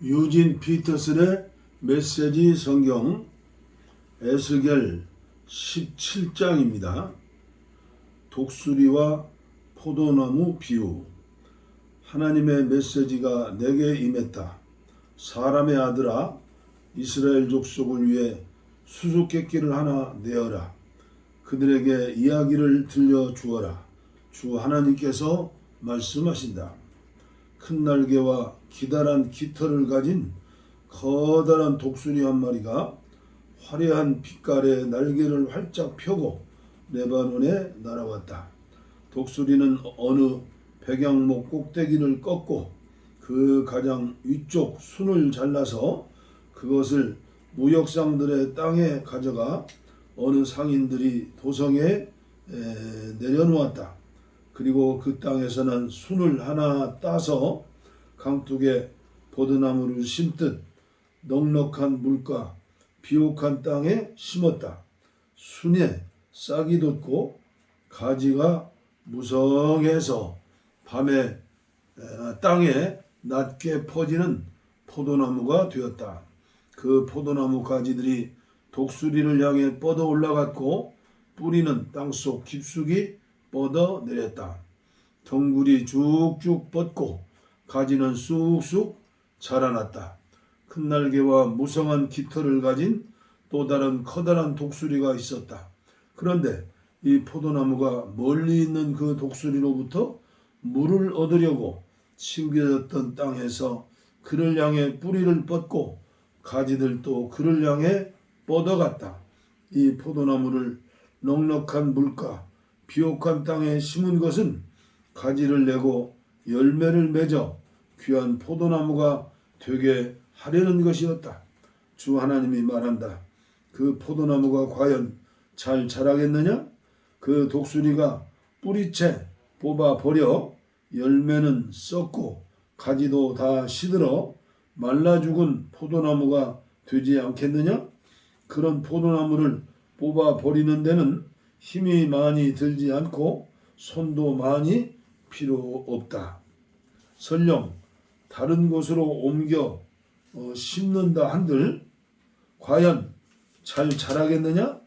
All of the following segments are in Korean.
유진 피터슨의 메시지 성경 에스겔 17장입니다. 독수리와 포도나무 비유. 하나님의 메시지가 내게 임했다. 사람의 아들아, 이스라엘 족속을 위해 수수께끼를 하나 내어라. 그들에게 이야기를 들려주어라. 주 하나님께서 말씀하신다. 큰 날개와 기다란 깃털을 가진 커다란 독수리 한 마리가 화려한 빛깔의 날개를 활짝 펴고 레바논에 날아왔다. 독수리는 어느 백양목 꼭대기를 꺾고 그 가장 위쪽 순을 잘라서 그것을 무역상들의 땅에 가져가 어느 상인들이 도성에 내려놓았다. 그리고 그 땅에서는 순을 하나 따서 강둑에 버드나무를 심듯 넉넉한 물가 비옥한 땅에 심었다. 순에 싹이 돋고 가지가 무성해서 밤에 땅에 낮게 퍼지는 포도나무가 되었다. 그 포도나무 가지들이 독수리를 향해 뻗어 올라갔고 뿌리는 땅속 깊숙이 뻗어 내렸다. 덩굴이 쭉쭉 뻗고 가지는 쑥쑥 자라났다. 큰 날개와 무성한 깃털을 가진 또 다른 커다란 독수리가 있었다. 그런데 이 포도나무가 멀리 있는 그 독수리로부터 물을 얻으려고 심겨졌던 땅에서 그를 향해 뿌리를 뻗고 가지들도 그를 향해 뻗어갔다. 이 포도나무를 넉넉한 물가 비옥한 땅에 심은 것은 가지를 내고 열매를 맺어 귀한 포도나무가 되게 하려는 것이었다. 주 하나님이 말한다. 그 포도나무가 과연 잘 자라겠느냐? 그 독수리가 뿌리채 뽑아 버려 열매는 썩고 가지도 다 시들어 말라 죽은 포도나무가 되지 않겠느냐? 그런 포도나무를 뽑아 버리는 데는 힘이 많이 들지 않고 손도 많이 필요 없다. 설령 다른 곳으로 옮겨 심는다 한들 과연 잘 자라겠느냐?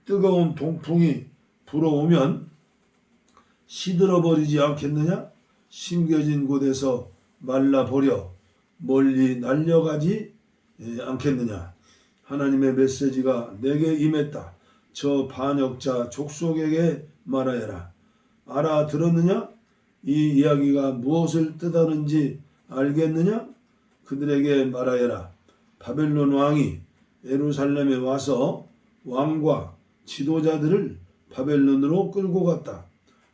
뜨거운 동풍이 불어오면 시들어버리지 않겠느냐? 심겨진 곳에서 말라버려 멀리 날려가지 않겠느냐? 하나님의 메시지가 내게 임했다. 저 반역자 족속에게 말하여라. 알아들었느냐? 이 이야기가 무엇을 뜻하는지 알겠느냐? 그들에게 말하여라. 바벨론 왕이 예루살렘에 와서 왕과 지도자들을 바벨론으로 끌고 갔다.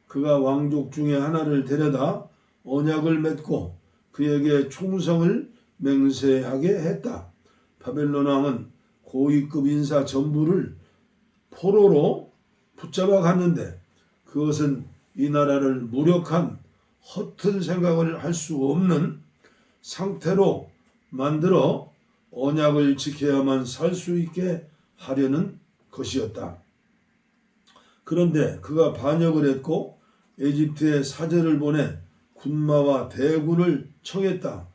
그가 왕족 중에 하나를 데려다 언약을 맺고 그에게 총성을 맹세하게 했다. 바벨론 왕은 고위급 인사 전부를 포로로 붙잡아 갔는데 그것은 이 나라를 무력한 허튼 생각을 할 수 없는 상태로 만들어 언약을 지켜야만 살 수 있게 하려는 것이었다. 그런데 그가 반역을 했고 에집트에 사절을 보내 군마와 대군을 청했다.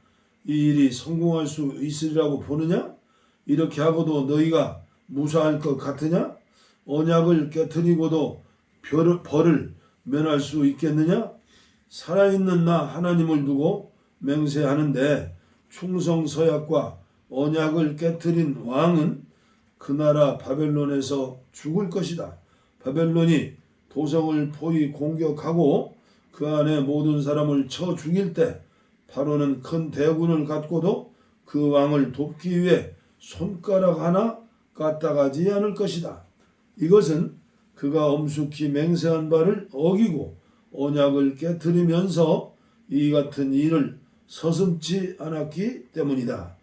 이 일이 성공할 수 있으리라고 보느냐? 이렇게 하고도 너희가 무사할 것 같으냐? 언약을 깨트리고도 벌을 면할 수 있겠느냐? 살아있는 나 하나님을 두고 맹세하는데 충성서약과 언약을 깨트린 왕은 그 나라 바벨론에서 죽을 것이다. 바벨론이 도성을 포위 공격하고 그 안에 모든 사람을 쳐 죽일 때 바로는 큰 대군을 갖고도 그 왕을 돕기 위해 손가락 하나 까딱하지 않을 것이다. 이것은 그가 엄숙히 맹세한 바를 어기고 언약을 깨트리면서 이 같은 일을 서슴지 않았기 때문이다.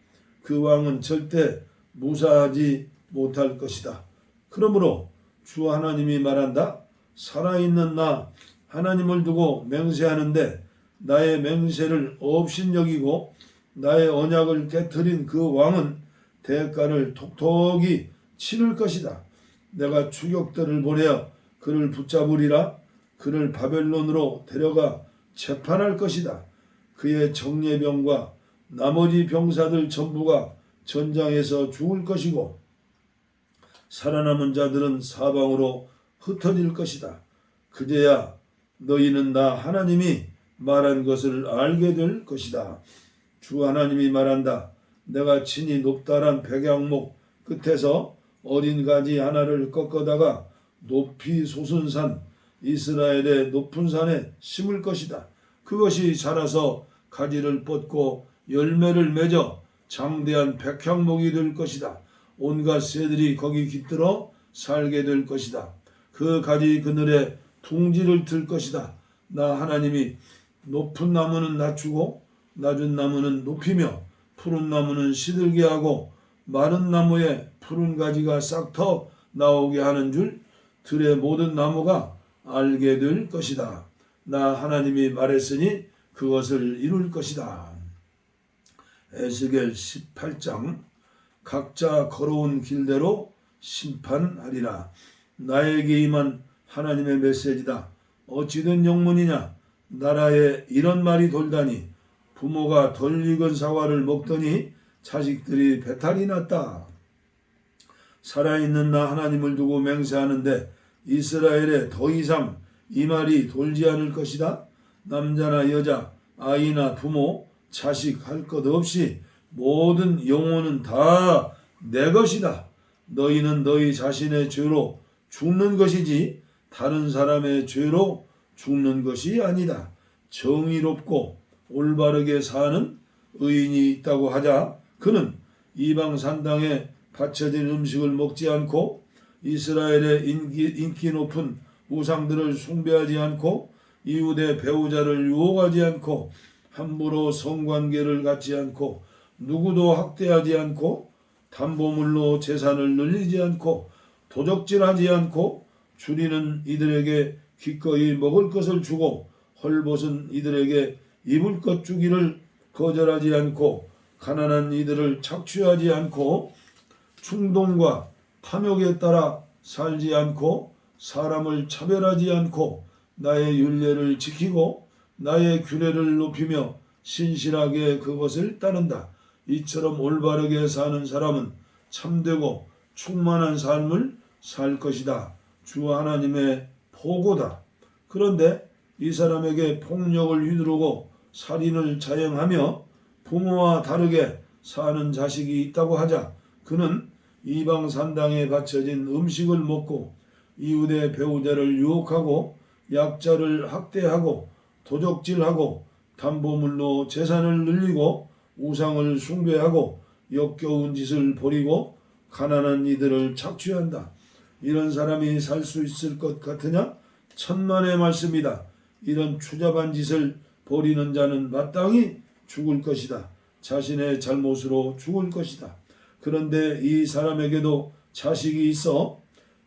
그 왕은 절대 무사하지 못할 것이다. 그러므로 주 하나님이 말한다. 살아있는 나 하나님을 두고 맹세하는데 나의 맹세를 업신여기고 나의 언약을 깨트린 그 왕은 대가를 톡톡히 치를 것이다. 내가 추격들을 보내어 그를 붙잡으리라. 그를 바벨론으로 데려가 재판할 것이다. 그의 정예병과 나머지 병사들 전부가 전장에서 죽을 것이고 살아남은 자들은 사방으로 흩어질 것이다. 그제야 너희는 나 하나님이 말한 것을 알게 될 것이다. 주 하나님이 말한다. 내가 친히 높다란 백양목 끝에서 어린 가지 하나를 꺾어다가 높이 솟은 산 이스라엘의 높은 산에 심을 것이다. 그것이 자라서 가지를 뻗고 열매를 맺어 장대한 백향목이 될 것이다. 온갖 새들이 거기 깃들어 살게 될 것이다. 그 가지 그늘에 둥지를 틀 것이다. 나 하나님이 높은 나무는 낮추고 낮은 나무는 높이며 푸른 나무는 시들게 하고 마른 나무에 푸른 가지가 싹터 나오게 하는 줄 들의 모든 나무가 알게 될 것이다. 나 하나님이 말했으니 그것을 이룰 것이다. 에스겔 18장 각자 걸어온 길대로 심판하리라. 나에게 임한 하나님의 메시지다. 어찌된 영문이냐. 나라에 이런 말이 돌다니. 부모가 덜 익은 사과를 먹더니 자식들이 배탈이 났다. 살아있는 나 하나님을 두고 맹세하는데 이스라엘에 더 이상 이 말이 돌지 않을 것이다. 남자나 여자, 아이나 부모, 자식 할 것 없이 모든 영혼은 다 내 것이다. 너희는 너희 자신의 죄로 죽는 것이지 다른 사람의 죄로 죽는 것이 아니다. 정의롭고 올바르게 사는 의인이 있다고 하자 그는 이방 산당에 바쳐진 음식을 먹지 않고 이스라엘의 인기 높은 우상들을 숭배하지 않고 이웃의 배우자를 유혹하지 않고 함부로 성관계를 갖지 않고 누구도 학대하지 않고 담보물로 재산을 늘리지 않고 도적질하지 않고 줄이는 이들에게 기꺼이 먹을 것을 주고 헐벗은 이들에게 입을 것 주기를 거절하지 않고 가난한 이들을 착취하지 않고 충동과 탐욕에 따라 살지 않고 사람을 차별하지 않고 나의 율례를 지키고 나의 규례를 높이며 신실하게 그것을 따른다. 이처럼 올바르게 사는 사람은 참되고 충만한 삶을 살 것이다. 주 하나님의 보고다. 그런데 이 사람에게 폭력을 휘두르고 살인을 자행하며 부모와 다르게 사는 자식이 있다고 하자 그는 이방 산당에 바쳐진 음식을 먹고 이웃의 배우자를 유혹하고 약자를 학대하고 도적질하고 담보물로 재산을 늘리고 우상을 숭배하고 역겨운 짓을 벌이고 가난한 이들을 착취한다. 이런 사람이 살 수 있을 것 같으냐? 천만의 말씀이다. 이런 추잡한 짓을 벌이는 자는 마땅히 죽을 것이다. 자신의 잘못으로 죽을 것이다. 그런데 이 사람에게도 자식이 있어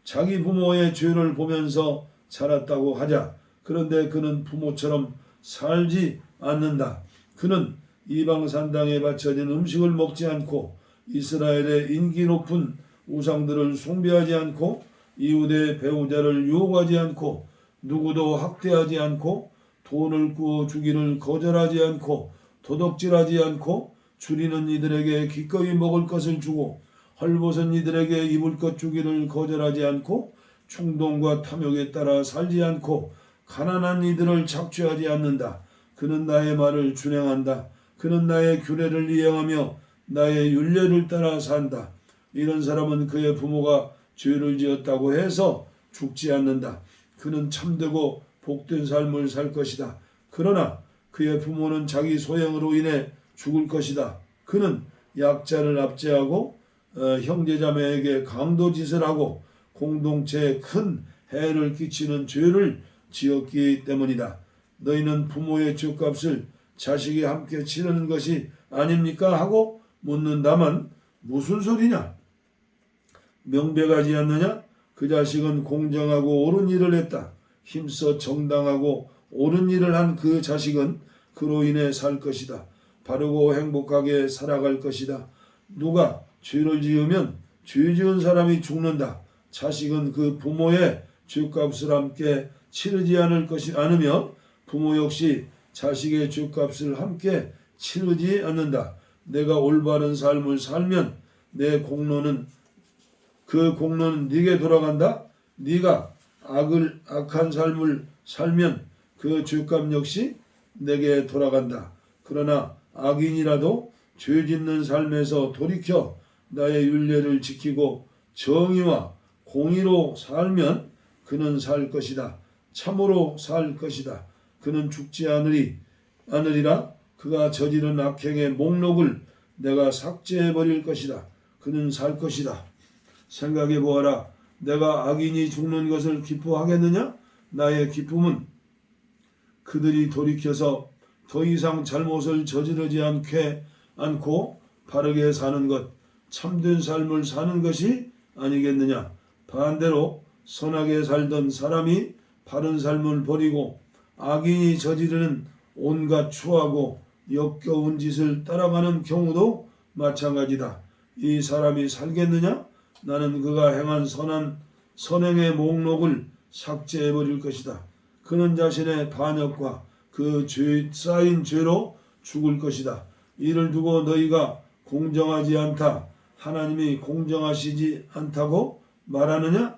자기 부모의 죄를 보면서 자랐다고 하자. 그런데 그는 부모처럼 살지 않는다. 그는 이방 산당에 바쳐진 음식을 먹지 않고 이스라엘의 인기 높은 우상들을 숭배하지 않고 이웃의 배우자를 유혹하지 않고 누구도 학대하지 않고 돈을 구워 주기를 거절하지 않고 도덕질하지 않고 줄이는 이들에게 기꺼이 먹을 것을 주고 헐벗은 이들에게 입을 것 주기를 거절하지 않고 충동과 탐욕에 따라 살지 않고 가난한 이들을 착취하지 않는다. 그는 나의 말을 준행한다. 그는 나의 규례를 이행하며 나의 율례를 따라 산다. 이런 사람은 그의 부모가 죄를 지었다고 해서 죽지 않는다. 그는 참되고 복된 삶을 살 것이다. 그러나 그의 부모는 자기 소행으로 인해 죽을 것이다. 그는 약자를 압제하고 형제자매에게 강도짓을 하고 공동체에 큰 해를 끼치는 죄를 지었기 때문이다. 너희는 부모의 죄값을 자식이 함께 치르는 것이 아닙니까? 하고 묻는다만 무슨 소리냐? 명백하지 않느냐? 그 자식은 공정하고 옳은 일을 했다. 힘써 정당하고 옳은 일을 한 그 자식은 그로 인해 살 것이다. 바르고 행복하게 살아갈 것이다. 누가 죄를 지으면 죄 지은 사람이 죽는다. 자식은 그 부모의 죄값을 함께 치르지 않으며 부모 역시 자식의 죄값을 함께 치르지 않는다. 내가 올바른 삶을 살면 내 공로는 그 공로는 네게 돌아간다. 네가 악한 삶을 살면 그 죄값 역시 내게 돌아간다. 그러나 악인이라도 죄 짓는 삶에서 돌이켜 나의 윤례를 지키고 정의와 공의로 살면 그는 살 것이다. 참으로 살 것이다. 그는 죽지 않으리라. 그가 저지른 악행의 목록을 내가 삭제해 버릴 것이다. 그는 살 것이다. 생각해 보아라. 내가 악인이 죽는 것을 기뻐하겠느냐? 나의 기쁨은 그들이 돌이켜서 더 이상 잘못을 저지르지 않고 바르게 사는 것, 참된 삶을 사는 것이 아니겠느냐? 반대로 선하게 살던 사람이 바른 삶을 버리고 악인이 저지르는 온갖 추하고 역겨운 짓을 따라가는 경우도 마찬가지다. 이 사람이 살겠느냐? 나는 그가 행한 선행의 목록을 삭제해 버릴 것이다. 그는 자신의 반역과 그 쌓인 죄로 죽을 것이다. 이를 두고 너희가 공정하지 않다. 하나님이 공정하시지 않다고 말하느냐?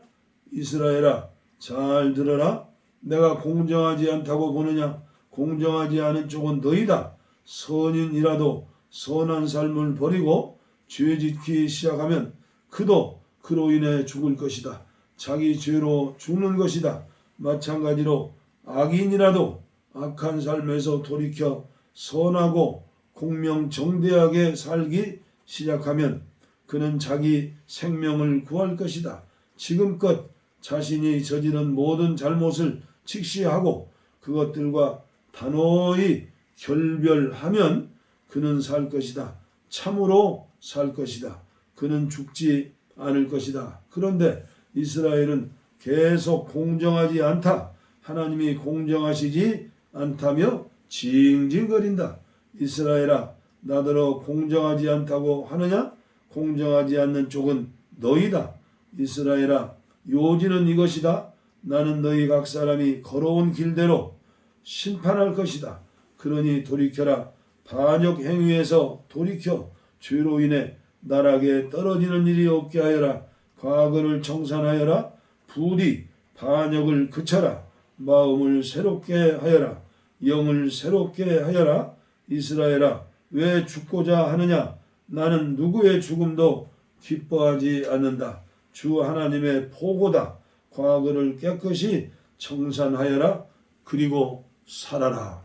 이스라엘아, 잘 들어라. 내가 공정하지 않다고 보느냐? 공정하지 않은 쪽은 너희다. 선인이라도 선한 삶을 버리고 죄 짓기 시작하면 그도 그로 인해 죽을 것이다. 자기 죄로 죽는 것이다. 마찬가지로 악인이라도 악한 삶에서 돌이켜 선하고 공명정대하게 살기 시작하면 그는 자기 생명을 구할 것이다. 지금껏 자신이 저지른 모든 잘못을 직시하고 그것들과 단호히 결별하면 그는 살 것이다. 참으로 살 것이다. 그는 죽지 않을 것이다. 그런데 이스라엘은 계속 공정하지 않다. 하나님이 공정하시지 않다며 징징거린다. 이스라엘아, 나더러 공정하지 않다고 하느냐? 공정하지 않는 쪽은 너희다. 이스라엘아, 요지는 이것이다. 나는 너희 각 사람이 걸어온 길대로 심판할 것이다. 그러니 돌이켜라. 반역 행위에서 돌이켜 죄로 인해 나락에 떨어지는 일이 없게 하여라. 과거를 청산하여라. 부디 반역을 그쳐라. 마음을 새롭게 하여라. 영을 새롭게 하여라. 이스라엘아, 왜 죽고자 하느냐? 나는 누구의 죽음도 기뻐하지 않는다. 주 하나님의 포고다. 과거를 깨끗이 청산하여라. 그리고 살아라.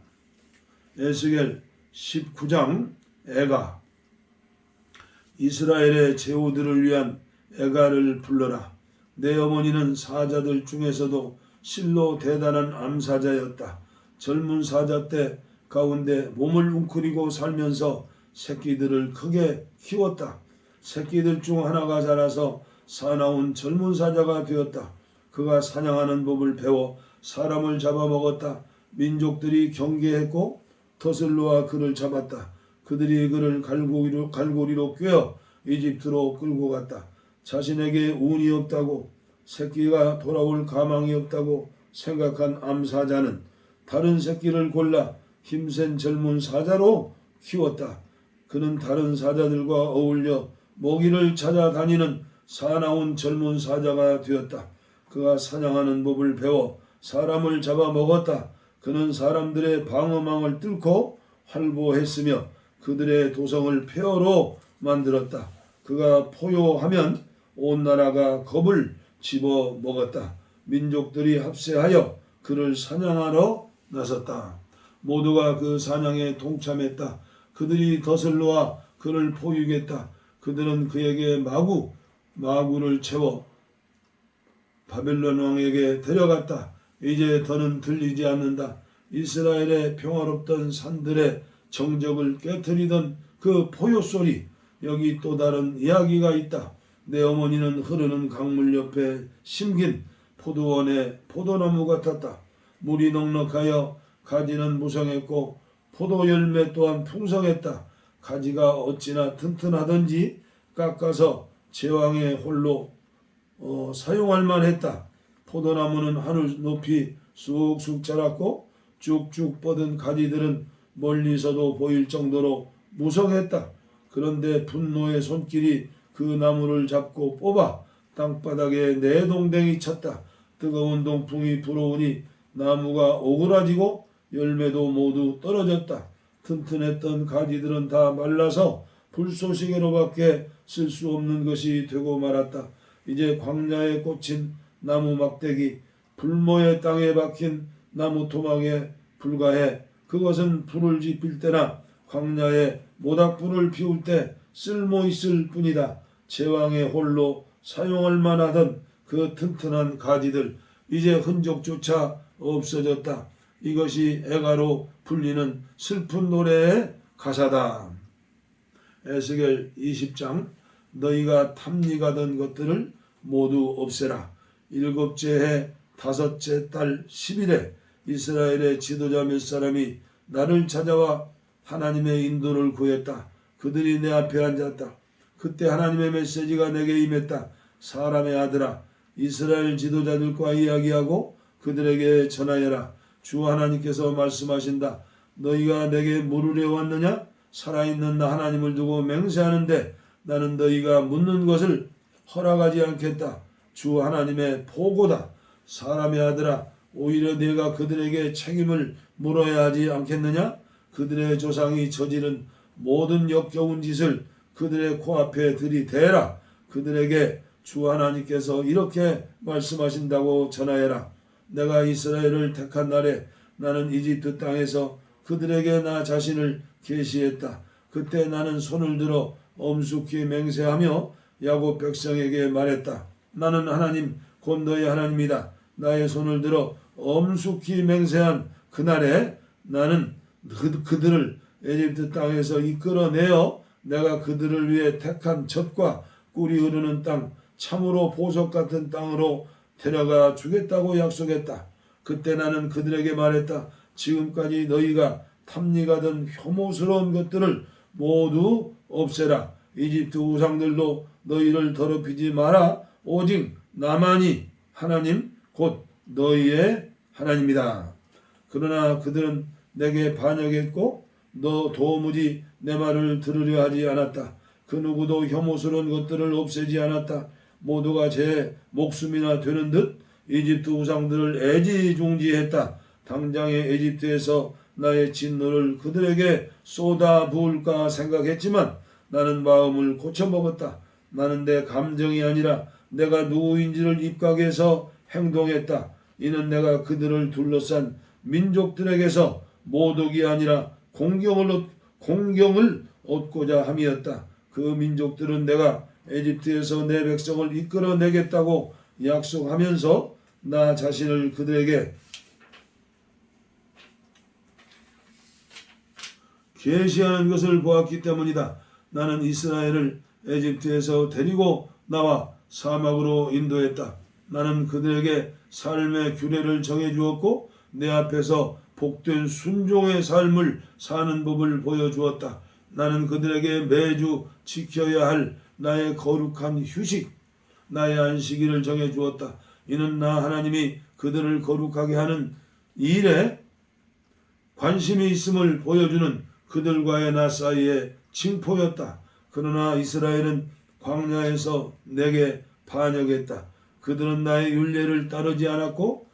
에스겔 19장 애가. 이스라엘의 제후들을 위한 애가를 불러라. 내 어머니는 사자들 중에서도 실로 대단한 암사자였다. 젊은 사자 때 가운데 몸을 웅크리고 살면서 새끼들을 크게 키웠다. 새끼들 중 하나가 자라서 사나운 젊은 사자가 되었다. 그가 사냥하는 법을 배워 사람을 잡아먹었다. 민족들이 경계했고 덫을 놓아 그를 잡았다. 그들이 그를 갈고리로 꿰어 이집트로 끌고 갔다. 자신에게 운이 없다고, 새끼가 돌아올 가망이 없다고 생각한 암사자는 다른 새끼를 골라 힘센 젊은 사자로 키웠다. 그는 다른 사자들과 어울려 먹이를 찾아다니는 사나운 젊은 사자가 되었다. 그가 사냥하는 법을 배워 사람을 잡아먹었다. 그는 사람들의 방어망을 뚫고 활보했으며 그들의 도성을 폐허로 만들었다. 그가 포효하면 온 나라가 겁을 집어먹었다. 민족들이 합세하여 그를 사냥하러 나섰다. 모두가 그 사냥에 동참했다. 그들이 덫을 놓아 그를 포위했다. 그들은 그에게 마구를 채워 바벨론 왕에게 데려갔다. 이제 더는 들리지 않는다. 이스라엘의 평화롭던 산들의 정적을 깨트리던 그 포효 소리. 여기 또 다른 이야기가 있다. 내 어머니는 흐르는 강물 옆에 심긴 포도원의 포도나무 같았다. 물이 넉넉하여 가지는 무성했고 포도 열매 또한 풍성했다. 가지가 어찌나 튼튼하던지 깎아서 제왕의 홀로 사용할 만했다. 포도나무는 하늘 높이 쑥쑥 자랐고 쭉쭉 뻗은 가지들은 멀리서도 보일 정도로 무성했다. 그런데 분노의 손길이 그 나무를 잡고 뽑아 땅바닥에 내동댕이 쳤다. 뜨거운 동풍이 불어오니 나무가 오그라지고 열매도 모두 떨어졌다. 튼튼했던 가지들은 다 말라서 불쏘시개로밖에 쓸 수 없는 것이 되고 말았다. 이제 광야에 꽂힌 나무 막대기, 불모의 땅에 박힌 나무 토막에 불과해. 그것은 불을 지필 때나 광야에 모닥불을 피울 때 쓸모있을 뿐이다. 제왕의 홀로 사용할 만하던 그 튼튼한 가지들, 이제 흔적조차 없어졌다. 이것이 애가로 불리는 슬픈 노래의 가사다. 에스겔 20장. 너희가 탐닉하던 것들을 모두 없애라. 7째 해 5째 달 10일에 이스라엘의 지도자 몇 사람이 나를 찾아와 하나님의 인도를 구했다. 그들이 내 앞에 앉았다. 그때 하나님의 메시지가 내게 임했다. 사람의 아들아, 이스라엘 지도자들과 이야기하고 그들에게 전하여라. 주 하나님께서 말씀하신다. 너희가 내게 물으려 왔느냐? 살아있는 나 하나님을 두고 맹세하는데 나는 너희가 묻는 것을 허락하지 않겠다. 주 하나님의 보고다. 사람의 아들아, 오히려 내가 그들에게 책임을 물어야 하지 않겠느냐? 그들의 조상이 저지른 모든 역겨운 짓을 그들의 코앞에 들이대라. 그들에게 주 하나님께서 이렇게 말씀하신다고 전하여라. 내가 이스라엘을 택한 날에 나는 이집트 땅에서 그들에게 나 자신을 계시했다. 그때 나는 손을 들어 엄숙히 맹세하며 야곱 백성에게 말했다. 나는 하나님 곧 너의 하나님이다. 나의 손을 들어 엄숙히 맹세한 그날에 나는 그들을 에집트 땅에서 이끌어내어 내가 그들을 위해 택한 젖과 꿀이 흐르는 땅, 참으로 보석 같은 땅으로 데려가 주겠다고 약속했다. 그때 나는 그들에게 말했다. 지금까지 너희가 탐닉하던 혐오스러운 것들을 모두 없애라. 이집트 우상들도 너희를 더럽히지 마라. 오직 나만이 하나님 곧 너희의 하나님이다. 그러나 그들은 내게 반역했고 너 도무지 내 말을 들으려 하지 않았다. 그 누구도 혐오스러운 것들을 없애지 않았다. 모두가 제 목숨이나 되는 듯 이집트 우상들을 애지중지했다. 당장에 이집트에서 나의 진노를 그들에게 쏟아 부을까 생각했지만 나는 마음을 고쳐먹었다. 나는 내 감정이 아니라 내가 누구인지를 입각해서 행동했다. 이는 내가 그들을 둘러싼 민족들에게서 모독이 아니라 공경을 얻고자 함이었다. 그 민족들은 내가 에집트에서 내 백성을 이끌어내겠다고 약속하면서 나 자신을 그들에게 계시하는 것을 보았기 때문이다. 나는 이스라엘을 에집트에서 데리고 나와 사막으로 인도했다. 나는 그들에게 삶의 규례를 정해주었고 내 앞에서 복된 순종의 삶을 사는 법을 보여주었다. 나는 그들에게 매주 지켜야 할 나의 거룩한 휴식, 나의 안식일을 정해주었다. 이는 나 하나님이 그들을 거룩하게 하는 일에 관심이 있음을 보여주는 그들과의 나 사이의 징표였다. 그러나 이스라엘은 광야에서 내게 반역했다. 그들은 나의 율례를 따르지 않았고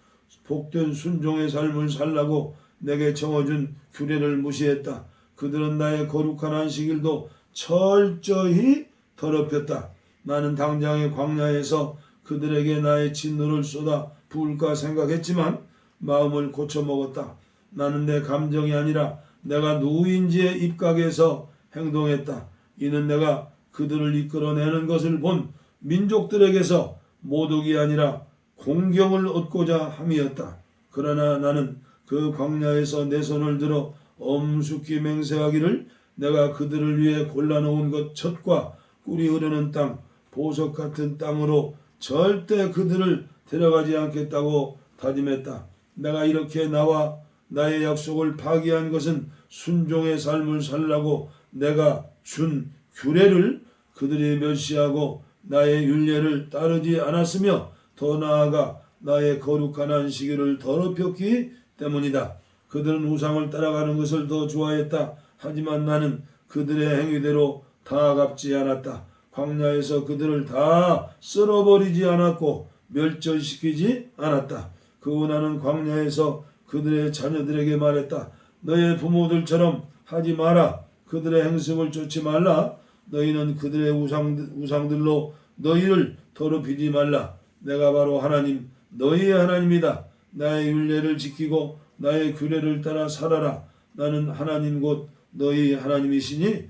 복된 순종의 삶을 살라고 내게 정해준 규례를 무시했다. 그들은 나의 거룩한 안식일도 철저히 더럽혔다. 나는 당장의 광야에서 그들에게 나의 진노를 쏟아 부을까 생각했지만 마음을 고쳐먹었다. 나는 내 감정이 아니라 내가 누구인지에 입각해서 행동했다. 이는 내가 그들을 이끌어내는 것을 본 민족들에게서 모독이 아니라 공경을 얻고자 함이었다. 그러나 나는 그 광야에서 내 손을 들어 엄숙히 맹세하기를 내가 그들을 위해 골라놓은 것 젖과 꿀이 흐르는 땅, 보석 같은 땅으로 절대 그들을 데려가지 않겠다고 다짐했다. 내가 이렇게 나와 나의 약속을 파기한 것은 순종의 삶을 살라고 내가 준 규례를 그들이 멸시하고 나의 율례를 따르지 않았으며 더 나아가 나의 거룩한 안식일을 더럽혔기 때문이다. 그들은 우상을 따라가는 것을 더 좋아했다. 하지만 나는 그들의 행위대로 다 갚지 않았다. 광야에서 그들을 다 쓸어버리지 않았고 멸절시키지 않았다. 그후 나는 광야에서 그들의 자녀들에게 말했다. 너의 부모들처럼 하지 마라. 그들의 행습을 쫓지 말라. 너희는 그들의 우상들로 너희를 더럽히지 말라. 내가 바로 하나님 너희의 하나님이다. 나의 율례를 지키고 나의 규례를 따라 살아라. 나는 하나님 곧 너희 하나님이시니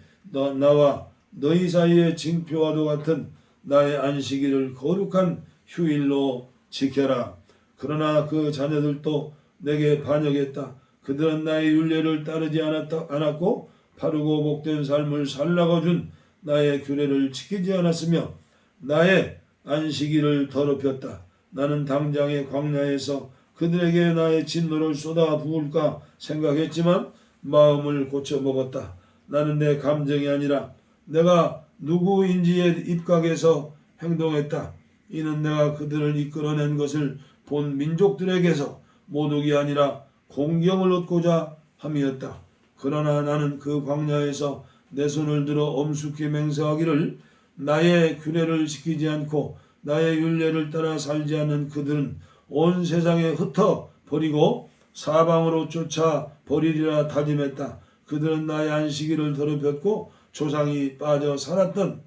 나와 너희 사이의 징표와도 같은 나의 안식일을 거룩한 휴일로 지켜라. 그러나 그 자녀들도 내게 반역했다. 그들은 나의 율례를 따르지 않았고 바르고 복된 삶을 살라고 준 나의 규례를 지키지 않았으며 나의 안식일을 더럽혔다. 나는 당장의 광야에서 그들에게 나의 진노를 쏟아 부을까 생각했지만 마음을 고쳐 먹었다. 나는 내 감정이 아니라 내가 누구인지에 입각해서 행동했다. 이는 내가 그들을 이끌어낸 것을 본 민족들에게서 모독이 아니라 공경을 얻고자 함이었다. 그러나 나는 그 광야에서 내 손을 들어 엄숙히 맹세하기를 나의 규례를 지키지 않고 나의 율례를 따라 살지 않는 그들은 온 세상에 흩어 버리고 사방으로 쫓아 버리리라 다짐했다. 그들은 나의 안식일을 더럽혔고 조상이 빠져 살았던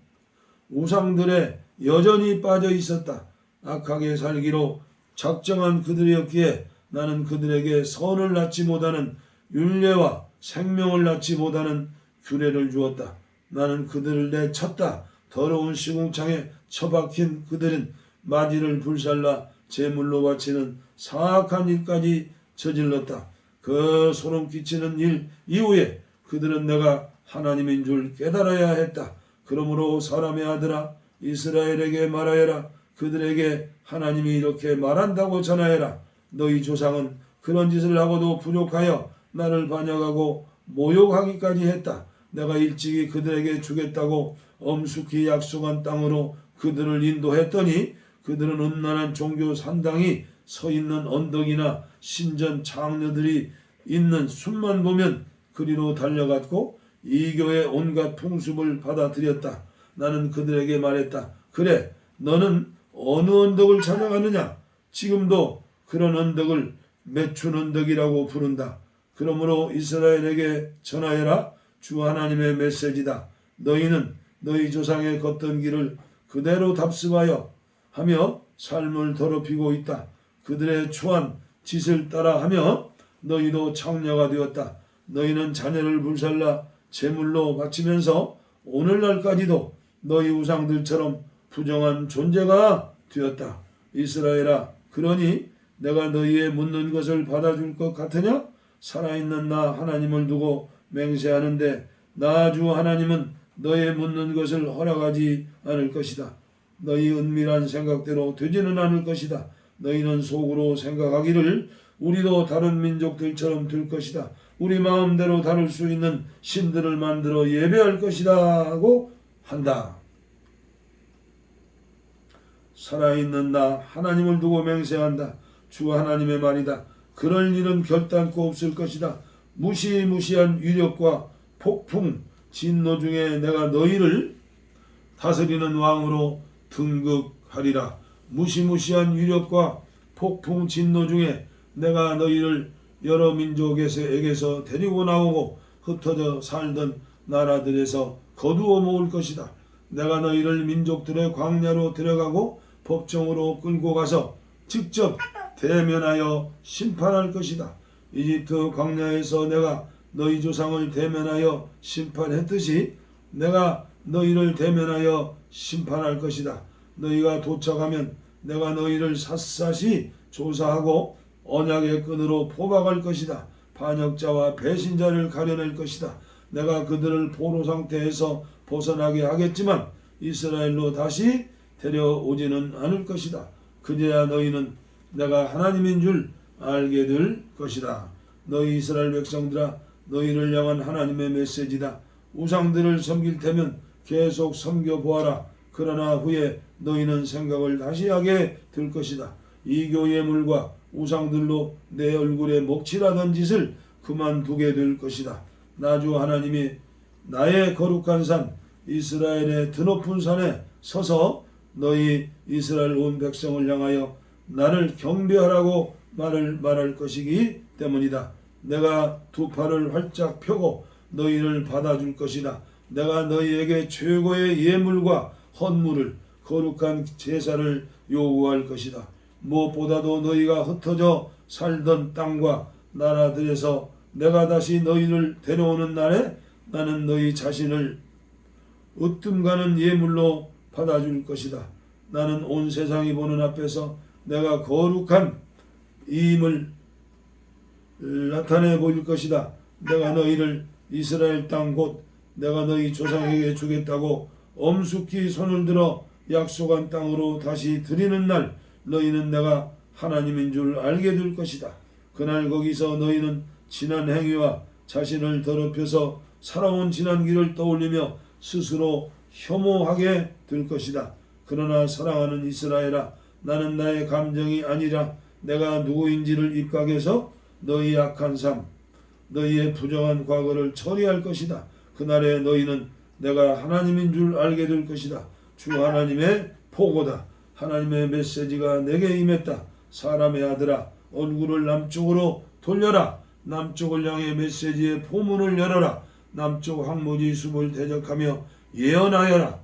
우상들에 여전히 빠져 있었다. 악하게 살기로 작정한 그들이었기에 나는 그들에게 선을 낳지 못하는 율례와 생명을 낳지 못하는 규례를 주었다. 나는 그들을 내쳤다. 더러운 시궁창에 처박힌 그들은 마디를 불살라 제물로 바치는 사악한 일까지 저질렀다. 그 소름 끼치는 일 이후에 그들은 내가 하나님인 줄 깨달아야 했다. 그러므로 사람의 아들아 이스라엘에게 말하여라. 그들에게 하나님이 이렇게 말한다고 전하여라. 너희 조상은 그런 짓을 하고도 부족하여 나를 반역하고 모욕하기까지 했다. 내가 일찍이 그들에게 주겠다고 엄숙히 약속한 땅으로 그들을 인도했더니 그들은 음란한 종교 산당이 서 있는 언덕이나 신전 창녀들이 있는 숲만 보면 그리로 달려갔고 이교의 온갖 풍습을 받아들였다. 나는 그들에게 말했다. 그래, 너는 어느 언덕을 찾아가느냐? 지금도 그런 언덕을 매춘 언덕이라고 부른다. 그러므로 이스라엘에게 전하여라. 주 하나님의 메시지다. 너희는 너희 조상의 걷던 길을 그대로 답습하여 하며 삶을 더럽히고 있다. 그들의 추한 짓을 따라하며 너희도 창녀가 되었다. 너희는 자녀를 불살라 제물로 바치면서 오늘날까지도 너희 우상들처럼 부정한 존재가 되었다. 이스라엘아, 그러니 내가 너희의 묻는 것을 받아줄 것 같으냐? 살아있는 나 하나님을 두고 맹세하는데 나 주 하나님은 너의 묻는 것을 허락하지 않을 것이다. 너희 은밀한 생각대로 되지는 않을 것이다. 너희는 속으로 생각하기를 우리도 다른 민족들처럼 될 것이다. 우리 마음대로 다룰 수 있는 신들을 만들어 예배할 것이다 하고 한다. 살아있는 나 하나님을 두고 맹세한다. 주 하나님의 말이다. 그럴 일은 결단코 없을 것이다. 무시무시한 위력과 폭풍 진노 중에 내가 너희를 다스리는 왕으로 등극하리라. 무시무시한 위력과 폭풍 진노 중에 내가 너희를 여러 민족에게서 데리고 나오고 흩어져 살던 나라들에서 거두어 모을 것이다. 내가 너희를 민족들의 광야로 데려가고 법정으로 끌고 가서 직접 대면하여 심판할 것이다. 이집트 광야에서 내가 너희 조상을 대면하여 심판했듯이 내가 너희를 대면하여 심판할 것이다. 너희가 도착하면 내가 너희를 샅샅이 조사하고 언약의 끈으로 포박할 것이다. 반역자와 배신자를 가려낼 것이다. 내가 그들을 포로 상태에서 벗어나게 하겠지만 이스라엘로 다시 데려오지는 않을 것이다. 그제야 너희는 내가 하나님인 줄 알게 될 것이다. 너희 이스라엘 백성들아, 너희를 향한 하나님의 메시지다. 우상들을 섬길 테면 계속 섬겨보아라. 그러나 후에 너희는 생각을 다시 하게 될 것이다. 이교 예물과 우상들로 내 얼굴에 먹칠하던 짓을 그만두게 될 것이다. 나 주 하나님이 나의 거룩한 산 이스라엘의 드높은 산에 서서 너희 이스라엘 온 백성을 향하여 나를 경배하라고 말할 것이기 때문이다. 내가 두 팔을 활짝 펴고 너희를 받아줄 것이다. 내가 너희에게 최고의 예물과 헌물을 거룩한 제사를 요구할 것이다. 무엇보다도 너희가 흩어져 살던 땅과 나라들에서 내가 다시 너희를 데려오는 날에 나는 너희 자신을 으뜸가는 예물로 받아줄 것이다. 나는 온 세상이 보는 앞에서 내가 거룩한 이임을 나타내 보일 것이다. 내가 너희를 이스라엘 땅 곧 내가 너희 조상에게 주겠다고 엄숙히 손을 들어 약속한 땅으로 다시 드리는 날 너희는 내가 하나님인 줄 알게 될 것이다. 그날 거기서 너희는 지난 행위와 자신을 더럽혀서 살아온 지난 길을 떠올리며 스스로 혐오하게 될 것이다. 그러나 사랑하는 이스라엘아, 나는 나의 감정이 아니라 내가 누구인지를 입각해서 너희 악한 삶, 너희의 부정한 과거를 처리할 것이다. 그날에 너희는 내가 하나님인 줄 알게 될 것이다. 주 하나님의 포고다. 하나님의 메시지가 내게 임했다. 사람의 아들아, 얼굴을 남쪽으로 돌려라. 남쪽을 향해 메시지의 포문을 열어라. 남쪽 황무지 숲을 대적하며 예언하여라.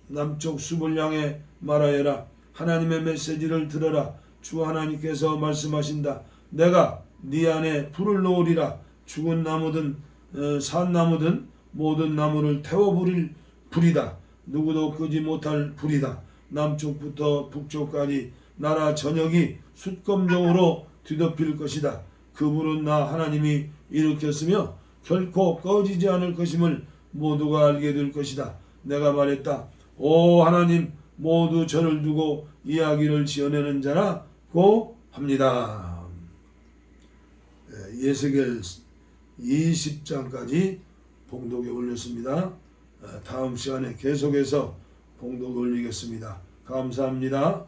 남쪽 숲을 향해 말하여라. 하나님의 메시지를 들어라. 주 하나님께서 말씀하신다. 내가 네 안에 불을 놓으리라. 죽은 나무든 산나무든 모든 나무를 태워버릴 불이다. 누구도 끄지 못할 불이다. 남쪽부터 북쪽까지 나라 전역이 숫검정으로 뒤덮일 것이다. 그 불은 나 하나님이 일으켰으며 결코 꺼지지 않을 것임을 모두가 알게 될 것이다. 내가 말했다. 오 하나님, 모두 저를 두고 이야기를 지어내는 자라고 합니다. 예스겔 20장까지 봉독에 올렸습니다. 다음 시간에 계속해서 봉독 올리겠습니다. 감사합니다.